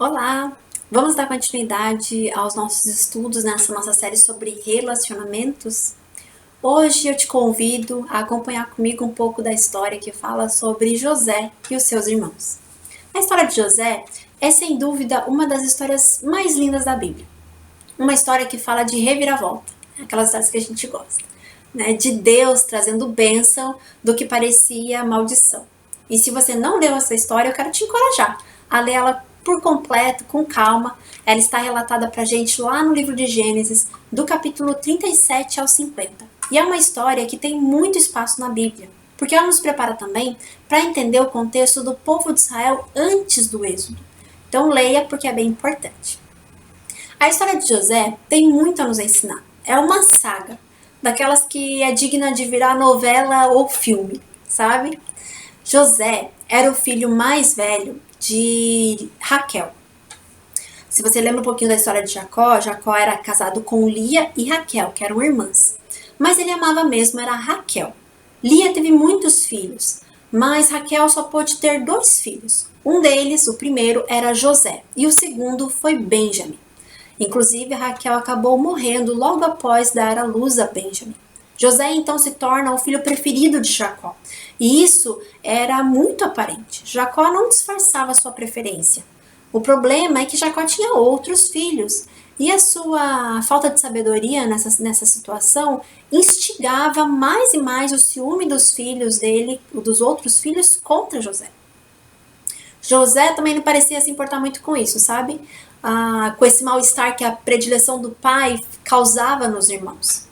Olá! Vamos dar continuidade aos nossos estudos nessa nossa série sobre relacionamentos? Hoje eu te convido a acompanhar comigo um pouco da história que fala sobre José e os seus irmãos. A história de José é, sem dúvida, uma das histórias mais lindas da Bíblia. Uma história que fala de reviravolta, aquelas histórias que a gente gosta, né? De Deus trazendo bênção do que parecia maldição. E se você não leu essa história, eu quero te encorajar a ler ela por completo, com calma. Ela está relatada pra gente lá no livro de Gênesis, do capítulo 37 ao 50. E é uma história que tem muito espaço na Bíblia, porque ela nos prepara também para entender o contexto do povo de Israel antes do Êxodo. Então leia, porque é bem importante. A história de José tem muito a nos ensinar. É uma saga, daquelas que é digna de virar novela ou filme, sabe? José era o filho mais velho de Raquel. Se você lembra um pouquinho da história de Jacó, Jacó era casado com Lia e Raquel, que eram irmãs. Mas ele amava mesmo era Raquel. Lia teve muitos filhos, mas Raquel só pôde ter 2 filhos. Um deles, o primeiro, era José, e o segundo foi Benjamim. Inclusive, Raquel acabou morrendo logo após dar à luz a Benjamim. José então se torna o filho preferido de Jacó. E isso era muito aparente. Jacó não disfarçava sua preferência. O problema é que Jacó tinha outros filhos. E a sua falta de sabedoria nessa situação instigava mais e mais o ciúme dos filhos dele, dos outros filhos, contra José. José também não parecia se importar muito com isso, sabe? Com esse mal-estar que a predileção do pai causava nos irmãos.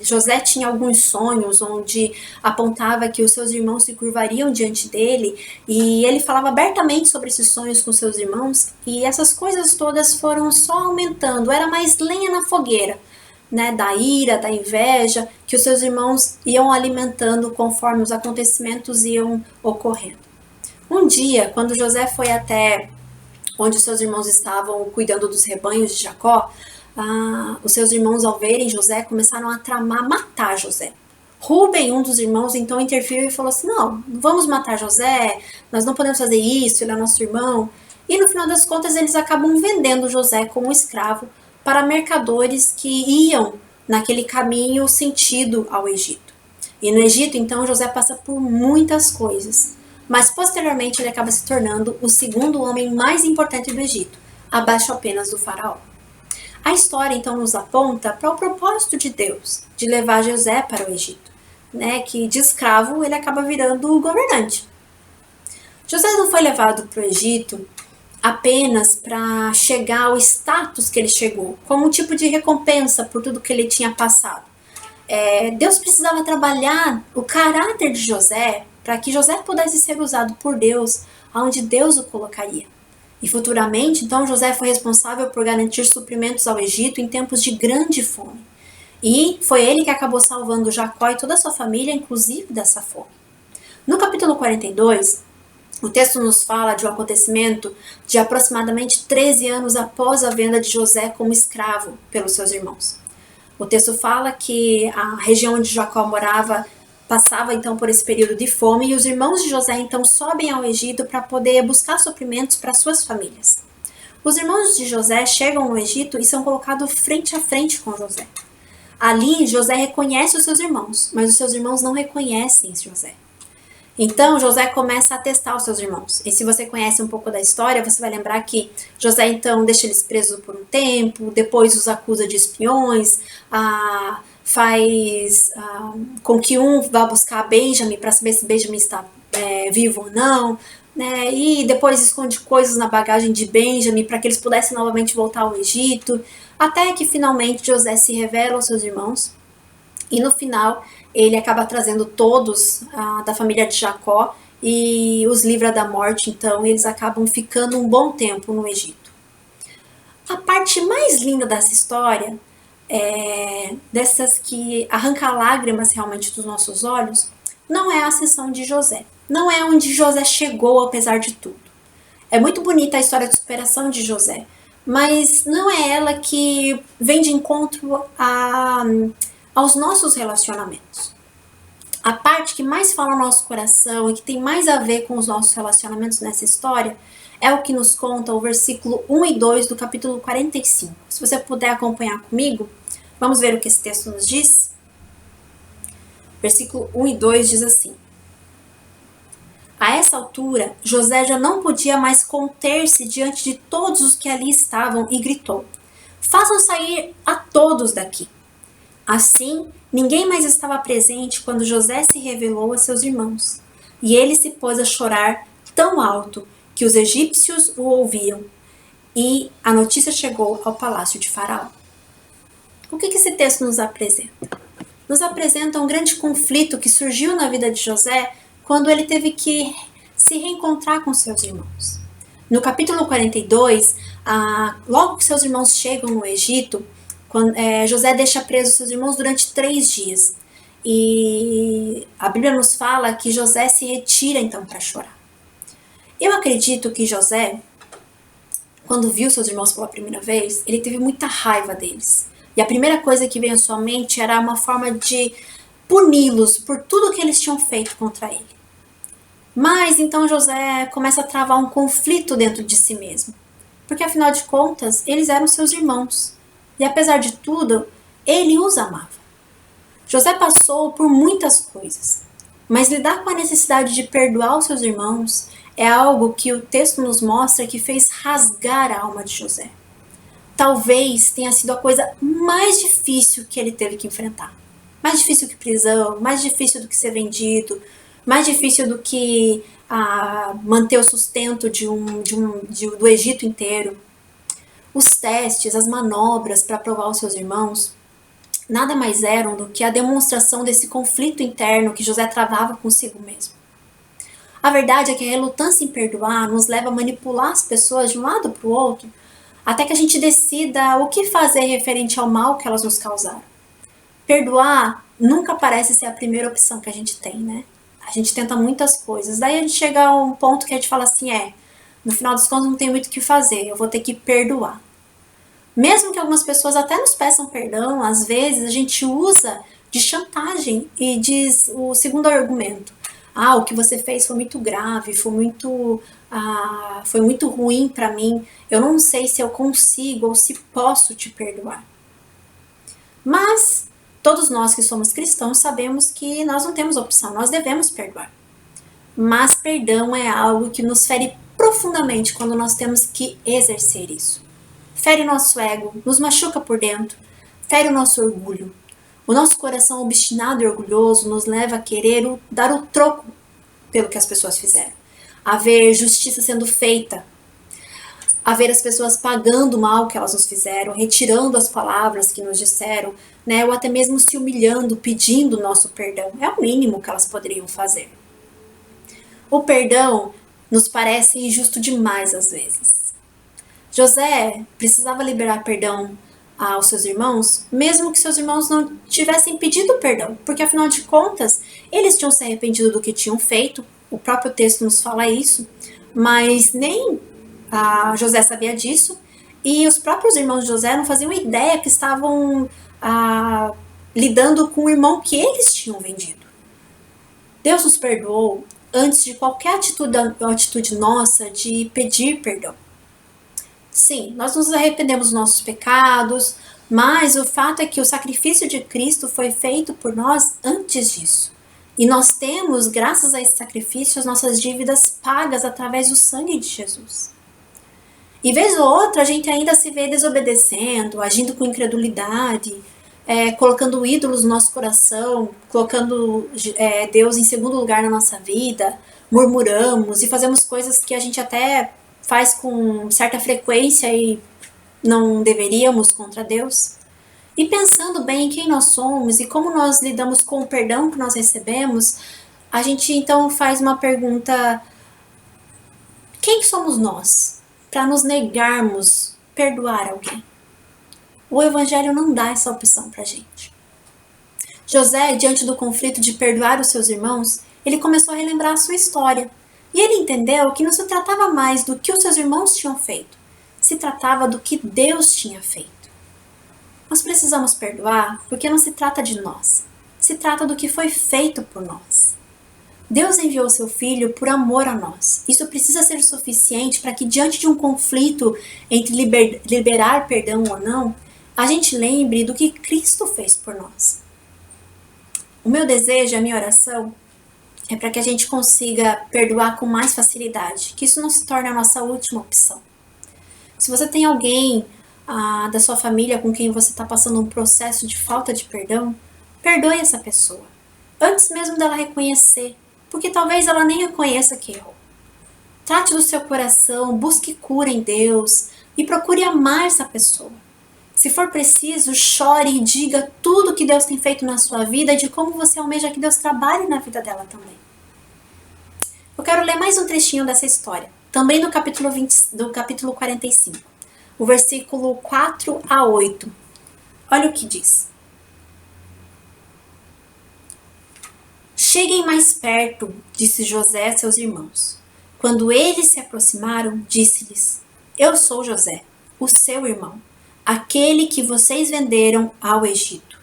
José tinha alguns sonhos onde apontava que os seus irmãos se curvariam diante dele, e ele falava abertamente sobre esses sonhos com seus irmãos, e essas coisas todas foram só aumentando, era mais lenha na fogueira, né, da ira, da inveja, que os seus irmãos iam alimentando conforme os acontecimentos iam ocorrendo. Um dia, quando José foi até onde os seus irmãos estavam cuidando dos rebanhos de Jacó, os seus irmãos, ao verem José, começaram a tramar matar José. Rúben, um dos irmãos, então interferiu e falou assim: não vamos matar José, nós não podemos fazer isso, ele é nosso irmão. E no final das contas, eles acabam vendendo José como escravo para mercadores que iam naquele caminho sentido ao Egito. E no Egito, então, José passa por muitas coisas, mas posteriormente ele acaba se tornando o segundo homem mais importante do Egito, abaixo apenas do faraó. A história então nos aponta para o propósito de Deus de levar José para o Egito, né, que de escravo ele acaba virando o governante. José não foi levado para o Egito apenas para chegar ao status que ele chegou, como um tipo de recompensa por tudo que ele tinha passado. Deus precisava trabalhar o caráter de José para que José pudesse ser usado por Deus aonde Deus o colocaria. E futuramente, então, José foi responsável por garantir suprimentos ao Egito em tempos de grande fome. E foi ele que acabou salvando Jacó e toda a sua família, inclusive dessa fome. No capítulo 42, o texto nos fala de um acontecimento de aproximadamente 13 anos após a venda de José como escravo pelos seus irmãos. O texto fala que a região onde Jacó morava passava então por esse período de fome, e os irmãos de José então sobem ao Egito para poder buscar suprimentos para suas famílias. Os irmãos de José chegam no Egito e são colocados frente a frente com José. Ali, José reconhece os seus irmãos, mas os seus irmãos não reconhecem José. Então, José começa a testar os seus irmãos. E se você conhece um pouco da história, você vai lembrar que José, então, deixa eles presos por um tempo, depois os acusa de espiões, faz com que um vá buscar Benjamim para saber se Benjamim está vivo ou não, né? E depois esconde coisas na bagagem de Benjamim para que eles pudessem novamente voltar ao Egito, até que finalmente José se revela aos seus irmãos, e no final ele acaba trazendo todos da família de Jacó e os livra da morte, então eles acabam ficando um bom tempo no Egito. A parte mais linda dessa história, dessas que arranca lágrimas realmente dos nossos olhos, não é a ascensão de José. Não é onde José chegou apesar de tudo. É muito bonita a história de superação de José, mas não é ela que vem de encontro aos nossos relacionamentos. A parte que mais fala ao nosso coração e que tem mais a ver com os nossos relacionamentos nessa história é o que nos conta o versículo 1 e 2 do capítulo 45. Se você puder acompanhar comigo, vamos ver o que esse texto nos diz? Versículo 1 e 2 diz assim: A essa altura, José já não podia mais conter-se diante de todos os que ali estavam e gritou: Façam sair a todos daqui. Assim, ninguém mais estava presente quando José se revelou a seus irmãos. E ele se pôs a chorar tão alto que os egípcios o ouviam. E a notícia chegou ao palácio de Faraó. O que esse texto nos apresenta? Nos apresenta um grande conflito que surgiu na vida de José quando ele teve que se reencontrar com seus irmãos. No capítulo 42, logo que seus irmãos chegam no Egito, José deixa preso seus irmãos durante 3 dias. E a Bíblia nos fala que José se retira então para chorar. Eu acredito que José, quando viu seus irmãos pela primeira vez, ele teve muita raiva deles. E a primeira coisa que veio à sua mente era uma forma de puni-los por tudo que eles tinham feito contra ele. Mas então José começa a travar um conflito dentro de si mesmo. Porque afinal de contas, eles eram seus irmãos. E apesar de tudo, ele os amava. José passou por muitas coisas, mas lidar com a necessidade de perdoar os seus irmãos é algo que o texto nos mostra que fez rasgar a alma de José. Talvez tenha sido a coisa mais difícil que ele teve que enfrentar. Mais difícil que prisão, mais difícil do que ser vendido, mais difícil do que manter o sustento do Egito inteiro. Os testes, as manobras para provar os seus irmãos, nada mais eram do que a demonstração desse conflito interno que José travava consigo mesmo. A verdade é que a relutância em perdoar nos leva a manipular as pessoas de um lado para o outro, até que a gente decida o que fazer referente ao mal que elas nos causaram. Perdoar nunca parece ser a primeira opção que a gente tem, né? A gente tenta muitas coisas, daí a gente chega a um ponto que a gente fala assim, no final dos contos não tem muito o que fazer, eu vou ter que perdoar. Mesmo que algumas pessoas até nos peçam perdão, às vezes a gente usa de chantagem e diz o segundo argumento. O que você fez foi muito grave, foi muito ruim para mim, eu não sei se eu consigo ou se posso te perdoar. Mas todos nós que somos cristãos sabemos que nós não temos opção, nós devemos perdoar. Mas perdão é algo que nos fere profundamente quando nós temos que exercer isso. Fere o nosso ego, nos machuca por dentro, fere o nosso orgulho. O nosso coração obstinado e orgulhoso nos leva a querer dar o troco pelo que as pessoas fizeram. A ver justiça sendo feita, a ver as pessoas pagando o mal que elas nos fizeram, retirando as palavras que nos disseram, né, ou até mesmo se humilhando, pedindo o nosso perdão. É o mínimo que elas poderiam fazer. O perdão nos parece injusto demais às vezes. José precisava liberar perdão aos seus irmãos, mesmo que seus irmãos não tivessem pedido perdão, porque afinal de contas, eles tinham se arrependido do que tinham feito, o próprio texto nos fala isso, mas nem José sabia disso, e os próprios irmãos de José não faziam ideia que estavam lidando com o irmão que eles tinham vendido. Deus nos perdoou antes de qualquer atitude nossa de pedir perdão. Sim, nós nos arrependemos dos nossos pecados, mas o fato é que o sacrifício de Cristo foi feito por nós antes disso. E nós temos, graças a esse sacrifício, as nossas dívidas pagas através do sangue de Jesus. E vez ou outra a gente ainda se vê desobedecendo, agindo com incredulidade, colocando ídolos no nosso coração, colocando Deus em segundo lugar na nossa vida, murmuramos e fazemos coisas que a gente até faz com certa frequência e não deveríamos contra Deus. E pensando bem em quem nós somos e como nós lidamos com o perdão que nós recebemos, a gente então faz uma pergunta: quem somos nós para nos negarmos perdoar alguém? O Evangelho não dá essa opção para a gente. José, diante do conflito de perdoar os seus irmãos, ele começou a relembrar a sua história. E ele entendeu que não se tratava mais do que os seus irmãos tinham feito, se tratava do que Deus tinha feito. Nós precisamos perdoar porque não se trata de nós, se trata do que foi feito por nós. Deus enviou seu Filho por amor a nós. Isso precisa ser o suficiente para que, diante de um conflito entre liberar perdão ou não, a gente lembre do que Cristo fez por nós. O meu desejo, a minha oração, é para que a gente consiga perdoar com mais facilidade, que isso não se torne a nossa última opção. Se você tem alguém da sua família com quem você está passando um processo de falta de perdão, perdoe essa pessoa, antes mesmo dela reconhecer, porque talvez ela nem reconheça que errou. Trate do seu coração, busque cura em Deus e procure amar essa pessoa. Se for preciso, chore e diga tudo que Deus tem feito na sua vida e de como você almeja que Deus trabalhe na vida dela também. Eu quero ler mais um trechinho dessa história, também do capítulo 45, o versículo 4 a 8. Olha o que diz. Cheguem mais perto, disse José a seus irmãos. Quando eles se aproximaram, disse-lhes: Eu sou José, o seu irmão, aquele que vocês venderam ao Egito.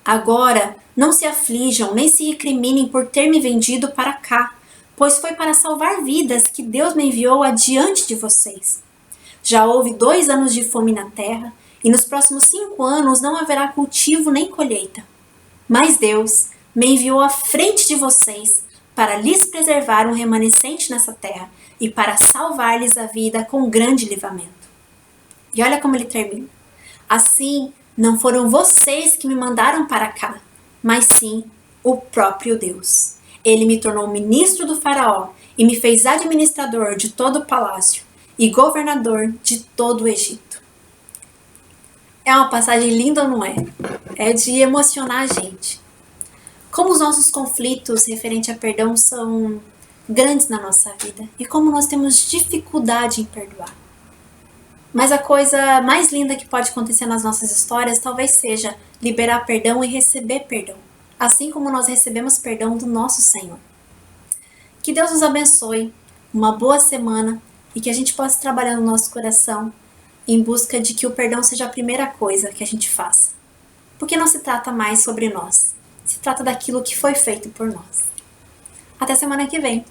Agora não se aflijam nem se recriminem por ter me vendido para cá, pois foi para salvar vidas que Deus me enviou adiante de vocês. Já houve 2 anos de fome na terra, e nos próximos 5 anos não haverá cultivo nem colheita. Mas Deus me enviou à frente de vocês para lhes preservar um remanescente nessa terra e para salvar-lhes a vida com grande livramento. E olha como ele termina. Assim, não foram vocês que me mandaram para cá, mas sim o próprio Deus. Ele me tornou ministro do faraó e me fez administrador de todo o palácio e governador de todo o Egito. É uma passagem linda ou não é? É de emocionar a gente. Como os nossos conflitos referente a perdão são grandes na nossa vida e como nós temos dificuldade em perdoar. Mas a coisa mais linda que pode acontecer nas nossas histórias talvez seja liberar perdão e receber perdão, assim como nós recebemos perdão do nosso Senhor. Que Deus nos abençoe, uma boa semana e que a gente possa trabalhar no nosso coração em busca de que o perdão seja a primeira coisa que a gente faça. Porque não se trata mais sobre nós, se trata daquilo que foi feito por nós. Até semana que vem!